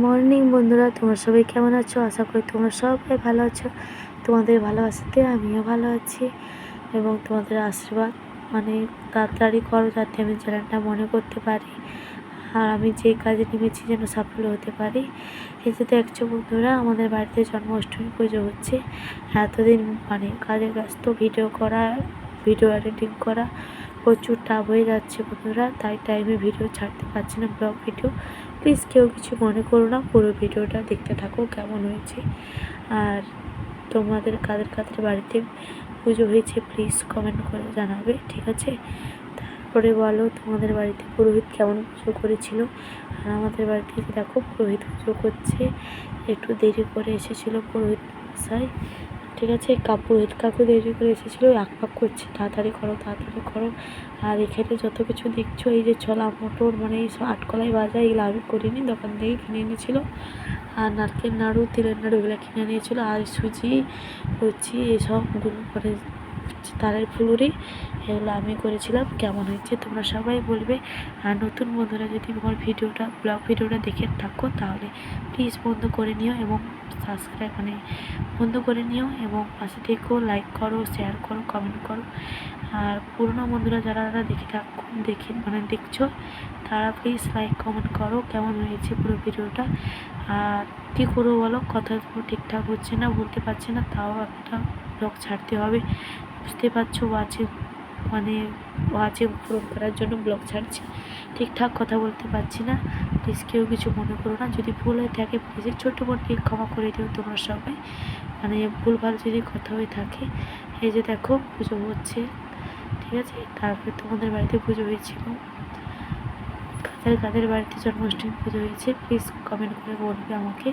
Morning বন্ধুরা, তোমরা সবাই কেমন আছো? আশা করি তোমরা সবাই ভালো আছো। তোমাদের ভালোবাসাতে আমিও ভালো আছি এবং তোমাদের আশীর্বাদ তাড়াতাড়ি করো যাতে আমি চ্যানেলটা মনে করতে পারি আর আমি যে কাজে নেমেছি যেন সাফল্য হতে পারি। এই যে দেখছো বন্ধুরা, আমাদের বাড়িতে জন্মাষ্টমী পুজো হচ্ছে। এতদিন কাজের ব্যস্ত, ভিডিও এডিটিং করা প্রচুর টাফ হয়ে যাচ্ছে বন্ধুরা, তাই টাইমে ভিডিও ছাড়তে পারছি না, ব্লগ ভিডিও। প্লিজ কেউ কিছু মনে করো না, পুরো ভিডিওটা দেখতে থাকো কেমন হয়েছে। আর তোমাদের কাদের কাদের বাড়িতে পুজো হয়েছে প্লিজ কমেন্ট করে জানাবে, ঠিক আছে? তারপরে বলো তোমাদের বাড়িতে পুরোহিত কেমন পুজো করেছিল। আর আমাদের বাড়িতে দেখো পুরোহিত পুজো করছে, একটু দেরি করে এসেছিলো পুরোহিত মশাই, ঠিক আছে? পুরোহিত কাকু দেরি করে এসেছিলো, আঁকপাক করছে তাড়াতাড়ি করো তাড়াতাড়ি করো। আর এখানে যত কিছু দেখছো, এই যে ছোলা মটর এইসব আটকলাই ভাজা, এগুলো আমি করিনি, দোকান থেকে কিনে এনেছিলো। আর নারকেল নাড়ু, তিলের নাড়ু এগুলো কিনে নিয়েছিলো। আর সুজি, লুচি এইসব তারের ফুলুরি এগুলো আমি করেছিলাম। কেমন হয়েছে তোমরা সবাই বলবে। আর নতুন বন্ধুরা যদি আমার ব্লগ ভিডিওটা দেখে থাকো তাহলে প্লিজ বন্ধ করে নিও এবং সাবস্ক্রাইব বন্ধ করে নিও এবং পাশে থেকেও লাইক করো, শেয়ার করো, কমেন্ট করো। আর পুরনো বন্ধুরা যারা দেখছো তারা প্লিজ লাইক কমেন্ট করো কেমন হয়েছে পুরো ভিডিওটা। আর কী করবো বলো, কথা ঠিকঠাক হচ্ছে না, বলতে পারছি না, তাও একটা ব্লগ ছাড়তে হবে, বুঝতে পারছো? ওয়াচিং পূরণ করার জন্য ব্লগ ছাড়ছি, ঠিকঠাক কথা বলতে পারছি না, প্লিজ কেউ কিছু মনে করো না। যদি ভুল হয়ে থাকে প্লিজ ছোট্ট বোনকে ক্ষমা করে দিও তোমরা সবাই, ভুলভাল যদি কথা হয়ে থাকে। এই যে দেখো পুজো হচ্ছে, ঠিক আছে? তারপরে তোমাদের বাড়িতে পুজো হয়েছিল, কাদের বাড়িতে জন্মাষ্টমী পুজো হয়েছে প্লিজ কমেন্ট করে বলবে আমাকে।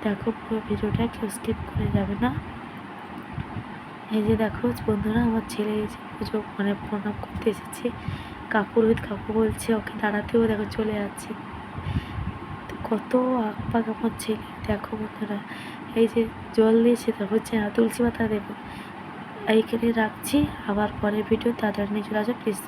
দেখো পুরো ভিডিওটা কেউ স্কিপ করে যাবে না। এই যে দেখো বন্ধুরা, আমার ছেলে এই যে পুজো প্রণাম করতে এসেছে, কাকু বলছে ওকে দাঁড়াতেও, দেখো চলে যাচ্ছে, কত আঁকপাক আমার ছেলে। দেখো বন্ধুরা, এই যে জল দিয়েছে, দেখো তুলসী পাতা দেবো, এইখানে রাখছি, আবার পরের ভিডিও তাড়াতাড়ি নিয়ে চলে আসো প্লিজ।